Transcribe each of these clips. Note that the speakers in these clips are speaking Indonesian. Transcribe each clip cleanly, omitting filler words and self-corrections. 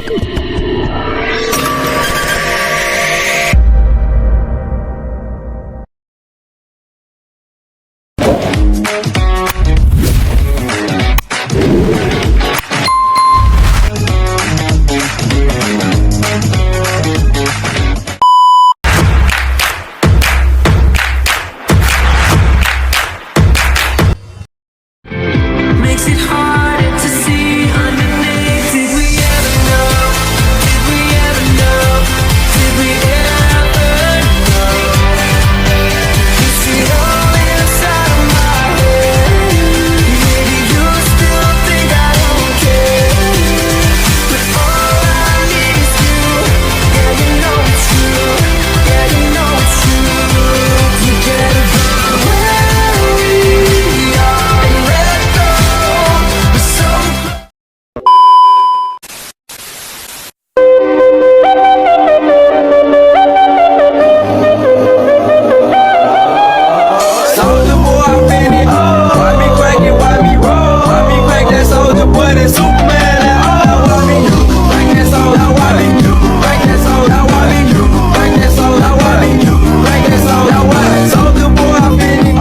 Makes it harder to see underneath. Did we ever know? Did we ever know? Did we ever know? Is it all inside of my head? Maybe you still think I don't care, but all I need is you. Yeah, you know it's true. Yeah, you know it's true. Forget about where we are and let go. We're so Soldier boy, I been it. Why me crack it? Why me roll? Why me crack that soldier boy? That Superman. That why me crack that soldier? Why me crack that soldier? Why me crack that soldier? Why me crack that soldier? Why soldier boy, I been it.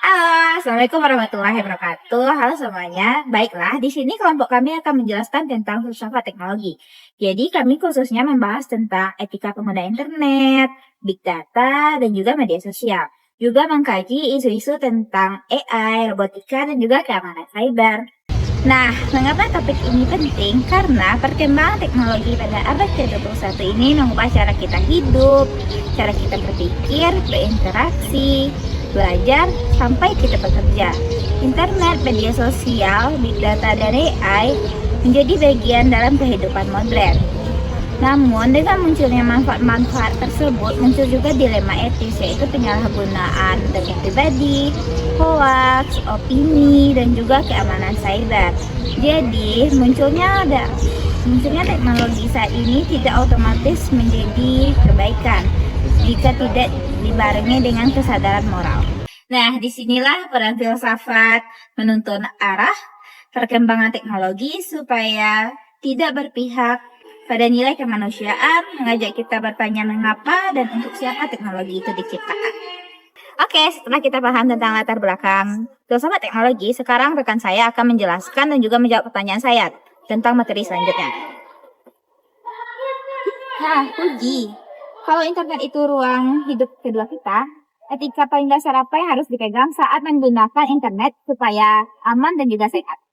Halo, Assalamualaikum warahmatullahi wabarakatuh. Halo semuanya. Baiklah, di sini kelompok kami akan menjelaskan tentang filsafat teknologi. Jadi kami khususnya membahas tentang etika pengguna internet, big data, dan juga media sosial. Juga mengkaji isu-isu tentang AI, robotika, dan juga keamanan cyber. Nah, mengapa topik ini penting? Karena perkembangan teknologi pada abad ke-21 ini mengubah cara kita hidup, cara kita berpikir, berinteraksi, belajar, sampai kita bekerja. Internet, media sosial, big data, dan AI menjadi bagian dalam kehidupan modern. Namun, dengan munculnya manfaat-manfaat tersebut, muncul juga dilema etis, yaitu penyalahgunaan data pribadi, hoax, opini, dan juga keamanan cyber. Jadi, munculnya teknologi saat ini tidak otomatis menjadi kebaikan jika tidak dibarengi dengan kesadaran moral. Nah, disinilah peran filsafat menuntun arah perkembangan teknologi supaya tidak berpihak pada nilai kemanusiaan, mengajak kita bertanya mengapa dan untuk siapa teknologi itu diciptakan. Oke, setelah kita paham tentang latar belakang filsafat teknologi, sekarang rekan saya akan menjelaskan dan juga menjawab pertanyaan saya tentang materi selanjutnya. Nah, Puji, kalau internet itu ruang hidup kedua kita, etika paling dasar apa yang harus dipegang saat menggunakan internet supaya aman dan juga sehat?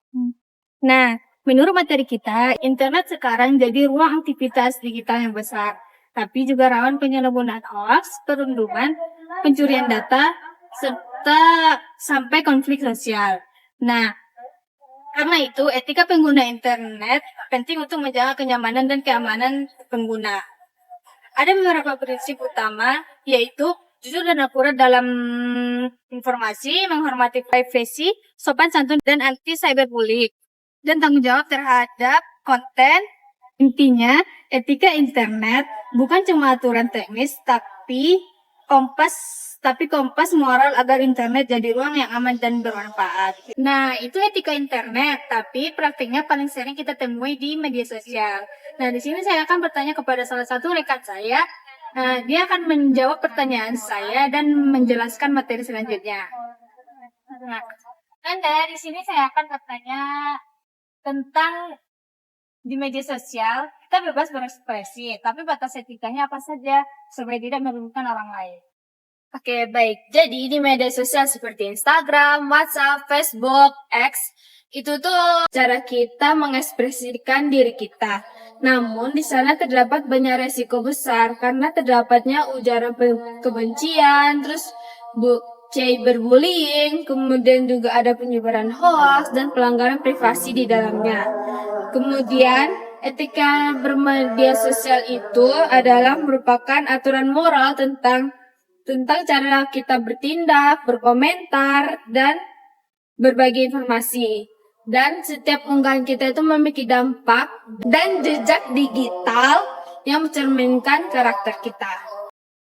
Nah, menurut materi kita, internet sekarang jadi ruang aktivitas digital yang besar, tapi juga rawan penyalahgunaan hoax, perundungan, pencurian data, serta sampai konflik sosial. Nah, karena itu etika pengguna internet penting untuk menjaga kenyamanan dan keamanan pengguna. Ada beberapa prinsip utama, yaitu jujur dan akurat dalam informasi, menghormati privasi, sopan santun, dan anti cyberbullying, dan tanggung jawab terhadap konten. Intinya, etika internet bukan cuma aturan teknis, tapi kompas moral agar internet jadi ruang yang aman dan bermanfaat. Nah, itu etika internet, tapi praktiknya paling sering kita temui di media sosial. Nah, di sini saya akan bertanya kepada salah satu rekan saya. Dia akan menjawab pertanyaan saya dan menjelaskan materi selanjutnya. Nah, di sini saya akan bertanya tentang di media sosial, kita bebas berekspresi, tapi batas etikanya apa saja supaya tidak merugikan orang lain. Oke, baik. Jadi di media sosial seperti Instagram, WhatsApp, Facebook, X, itu tuh cara kita mengekspresikan diri kita. Namun di sana terdapat banyak resiko besar karena terdapatnya ujaran kebencian, terus cyberbullying, kemudian juga ada penyebaran hoax dan pelanggaran privasi di dalamnya. Kemudian etika bermedia sosial itu adalah merupakan aturan moral tentang cara kita bertindak, berkomentar, dan berbagi informasi. Dan setiap unggahan kita itu memiliki dampak dan jejak digital yang mencerminkan karakter kita.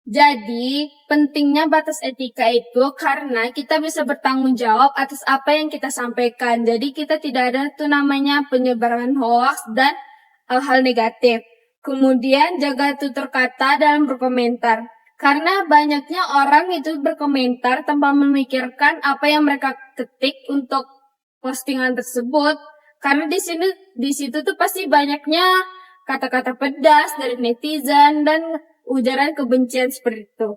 Jadi, pentingnya batas etika itu karena kita bisa bertanggung jawab atas apa yang kita sampaikan. Jadi, kita tidak ada tuh namanya penyebaran hoax dan hal-hal negatif. Kemudian jaga tutur kata dalam berkomentar. Karena banyaknya orang itu berkomentar tanpa memikirkan apa yang mereka ketik untuk postingan tersebut. Karena di situ tuh pasti banyaknya kata-kata pedas dari netizen dan ujaran kebencian seperti itu.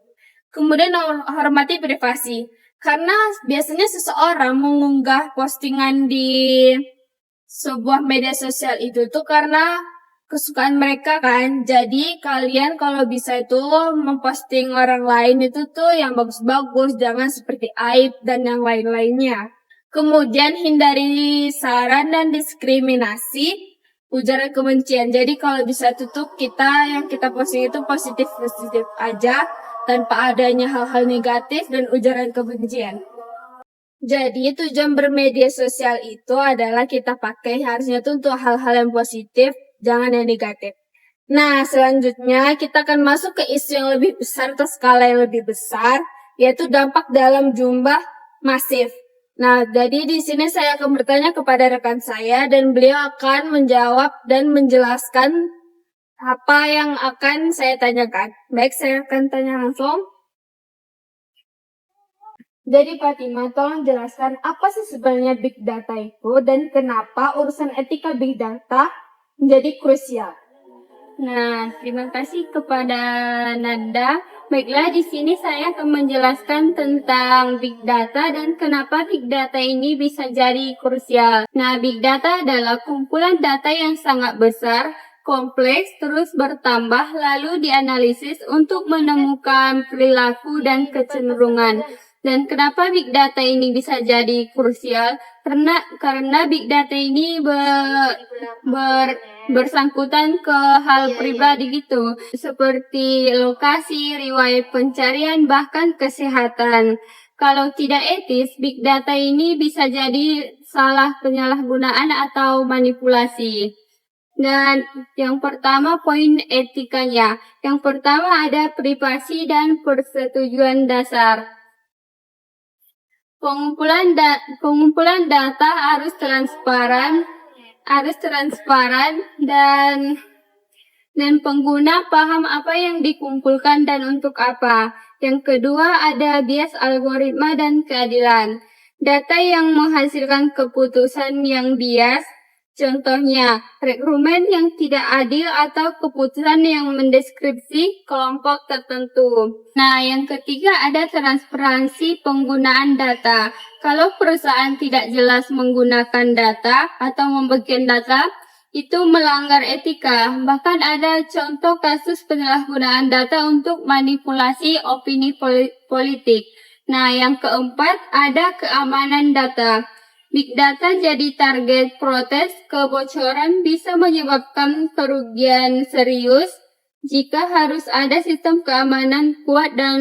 Kemudian hormati privasi. Karena biasanya seseorang mengunggah postingan di sebuah media sosial itu tuh karena kesukaan mereka kan. Jadi kalian kalau bisa itu memposting orang lain itu tuh yang bagus-bagus, jangan seperti aib dan yang lain-lainnya. Kemudian hindari saran dan diskriminasi, ujaran kebencian. Jadi kalau bisa tutup yang kita posting itu positif-positif aja tanpa adanya hal-hal negatif dan ujaran kebencian. Jadi tujuan bermedia sosial itu adalah kita pakai harusnya tuh untuk hal-hal yang positif, jangan yang negatif. Nah, selanjutnya kita akan masuk ke isu yang lebih besar atau skala yang lebih besar, yaitu dampak dalam jumlah masif. Nah, jadi di sini saya akan bertanya kepada rekan saya dan beliau akan menjawab dan menjelaskan apa yang akan saya tanyakan. Baik, saya akan tanya langsung. Jadi Fatima, tolong jelaskan apa sih sebenarnya Big Data itu dan kenapa urusan etika Big Data menjadi krusial? Nah, terima kasih kepada Nanda. Baiklah, di sini saya akan menjelaskan tentang Big Data dan kenapa Big Data ini bisa jadi krusial. Nah, Big Data adalah kumpulan data yang sangat besar, kompleks, terus bertambah, lalu dianalisis untuk menemukan perilaku dan kecenderungan. Dan kenapa Big Data ini bisa jadi krusial? Karena Big Data ini bersangkutan ke hal pribadi gitu, seperti lokasi, riwayat pencarian, bahkan kesehatan. Kalau tidak etis, Big Data ini bisa jadi penyalahgunaan atau manipulasi. Dan yang pertama poin etikanya. Yang pertama ada privasi dan persetujuan dasar. Pengumpulan data harus transparan dan pengguna paham apa yang dikumpulkan dan untuk apa. Yang kedua ada bias algoritma dan keadilan. Data yang menghasilkan keputusan yang bias, contohnya rekrutmen yang tidak adil atau keputusan yang mendeskripsi kelompok tertentu. Nah, yang ketiga ada transparansi penggunaan data. Kalau perusahaan tidak jelas menggunakan data atau membagikan data, itu melanggar etika. Bahkan ada contoh kasus penyalahgunaan data untuk manipulasi opini politik. Nah, yang keempat ada keamanan data. Big Data jadi target protes, kebocoran bisa menyebabkan kerugian serius jika harus ada sistem keamanan kuat dan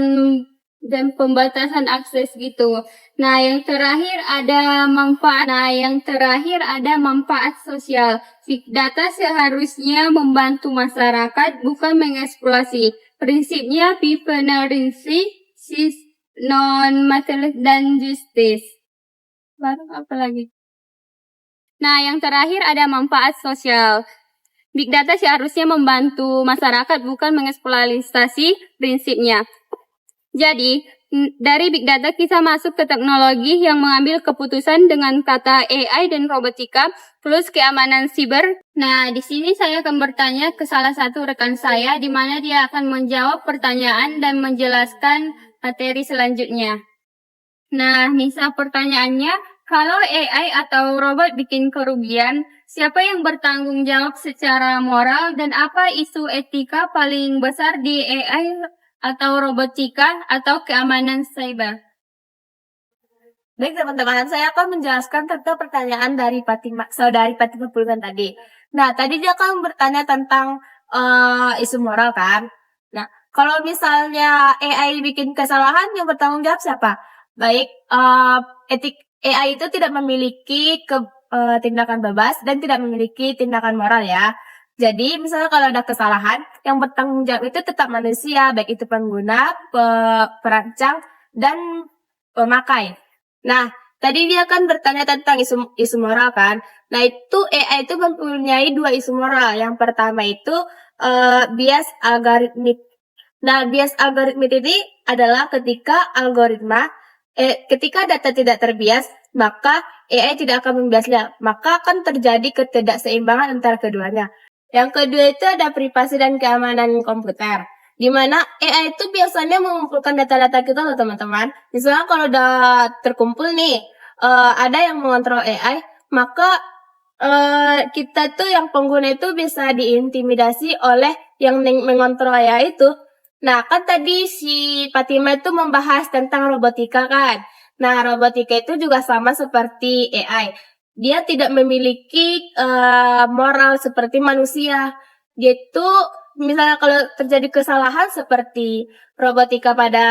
pembatasan akses gitu. Nah, yang terakhir ada manfaat sosial. Big Data seharusnya membantu masyarakat, bukan mengeksploitasi. Prinsipnya beneficiary, non-material dan justice. Baru apa lagi? Nah, yang terakhir ada manfaat sosial. Big Data seharusnya membantu masyarakat, bukan mengeksploitasi prinsipnya. Jadi, dari Big Data kita masuk ke teknologi yang mengambil keputusan dengan kata AI dan robotika, plus keamanan siber. Nah, di sini saya akan bertanya ke salah satu rekan saya, di mana dia akan menjawab pertanyaan dan menjelaskan materi selanjutnya. Nah, Nisa, pertanyaannya, kalau AI atau robot bikin kerugian, siapa yang bertanggung jawab secara moral dan apa isu etika paling besar di AI atau robotika atau keamanan cyber? Baik teman-teman, saya akan menjelaskan tentang pertanyaan dari saudari Fatima Pulgan tadi. Nah, tadi dia akan bertanya tentang isu moral kan. Nah, kalau misalnya AI bikin kesalahan, yang bertanggung jawab siapa? Baik, AI itu tidak memiliki tindakan bebas dan tidak memiliki tindakan moral ya. Jadi misalnya kalau ada kesalahan, yang bertanggung jawab itu tetap manusia, baik itu pengguna, perancang, dan pemakai. Nah, Tadi dia kan bertanya tentang isu moral kan. Nah, itu AI itu mempunyai dua isu moral. Yang pertama itu bias algoritmik. Nah, bias algoritmik ini adalah ketika data tidak terbias, maka AI tidak akan membiasnya. Maka akan terjadi ketidakseimbangan antara keduanya. Yang kedua itu ada privasi dan keamanan komputer. Di mana AI itu biasanya mengumpulkan data-data kita loh teman-teman. Misalnya kalau udah terkumpul nih, ada yang mengontrol AI, maka kita tuh yang pengguna itu bisa diintimidasi oleh yang mengontrol AI itu. Nah, kan tadi si Fatima itu membahas tentang robotika kan. Nah, robotika itu juga sama seperti AI. Dia tidak memiliki moral seperti manusia. Dia itu misalnya kalau terjadi kesalahan seperti robotika pada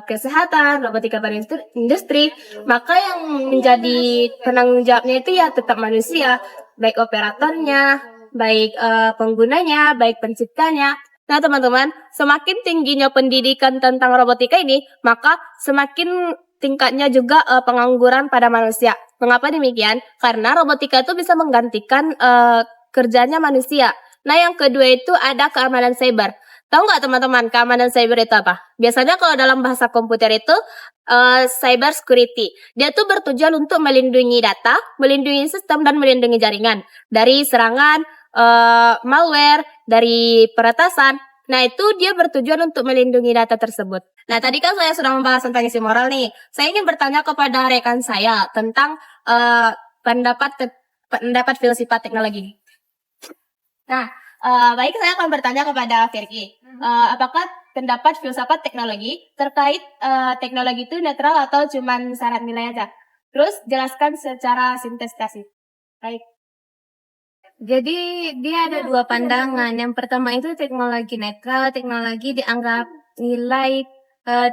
kesehatan, robotika pada industri, maka yang menjadi penanggung jawabnya itu ya tetap manusia, baik operatornya, baik penggunanya, baik penciptanya. Nah teman-teman, semakin tingginya pendidikan tentang robotika ini, maka semakin tingkatnya juga pengangguran pada manusia. Mengapa demikian? Karena robotika itu bisa menggantikan kerjanya manusia. Nah yang kedua itu ada keamanan cyber. Tahu nggak teman-teman keamanan cyber itu apa? Biasanya kalau dalam bahasa komputer itu cyber security. Dia tuh bertujuan untuk melindungi data, melindungi sistem dan melindungi jaringan dari serangan, malware, dari peretasan. Nah itu dia bertujuan untuk melindungi data tersebut. Nah tadi kan saya sudah membahas tentang isi moral nih. Saya ingin bertanya kepada rekan saya tentang pendapat filsafat teknologi. Nah, baik saya akan bertanya kepada Firky. Apakah pendapat filsafat teknologi terkait teknologi itu netral atau cuma syarat nilai aja? Terus jelaskan secara sintesis. Baik. Jadi dia ada dua pandangan. Yang pertama itu teknologi netral. Teknologi dianggap nilai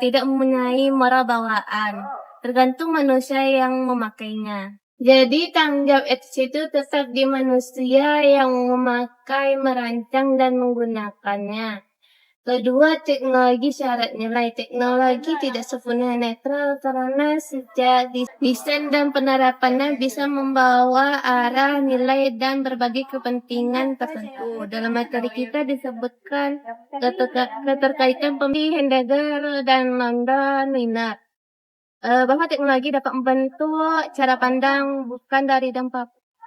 tidak mempunyai moral bawaan. Tergantung manusia yang memakainya. Jadi tanggung jawab etis itu tetap di manusia yang memakai, merancang, dan menggunakannya. Kedua, teknologi syarat nilai. Teknologi tidak sepenuhnya netral karena sejak desain dan penerapannya bisa membawa arah nilai dan berbagai kepentingan tertentu. Dalam materi kita disebutkan keterkaitan pemilih Heidegger dan London Wiener. Bahwa teknologi dapat membentuk cara pandang bukan dari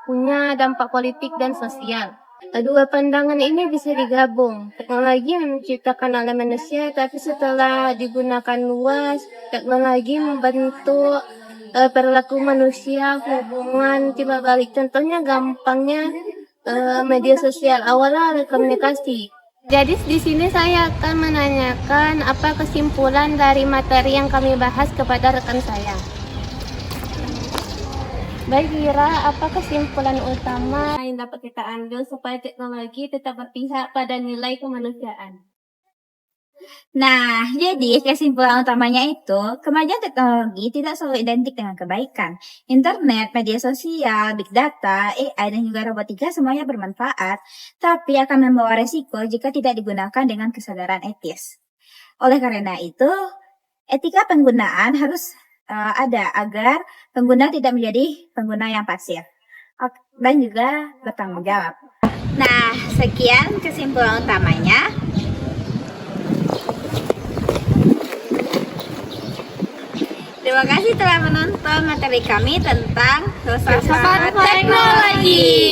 punya dampak politik dan sosial. Dua pandangan ini bisa digabung. Teknologi menciptakan oleh manusia, tapi setelah digunakan luas, teknologi membentuk perilaku manusia, hubungan timbal balik. Contohnya gampangnya media sosial. Awalnya ada komunikasi. Jadi di sini saya akan menanyakan apa kesimpulan dari materi yang kami bahas kepada rekan saya. Baik Ira, apa kesimpulan utama yang dapat kita ambil supaya teknologi tetap berpihak pada nilai kemanusiaan? Nah, jadi kesimpulan utamanya itu, kemajuan teknologi tidak selalu identik dengan kebaikan. Internet, media sosial, big data, AI, dan juga robotika semuanya bermanfaat, tapi akan membawa resiko jika tidak digunakan dengan kesadaran etis. Oleh karena itu, etika penggunaan harus ada agar pengguna tidak menjadi pengguna yang pasif dan juga bertanggung jawab. Nah, sekian kesimpulan utamanya. Terima kasih telah menonton materi kami tentang filsafat teknologi.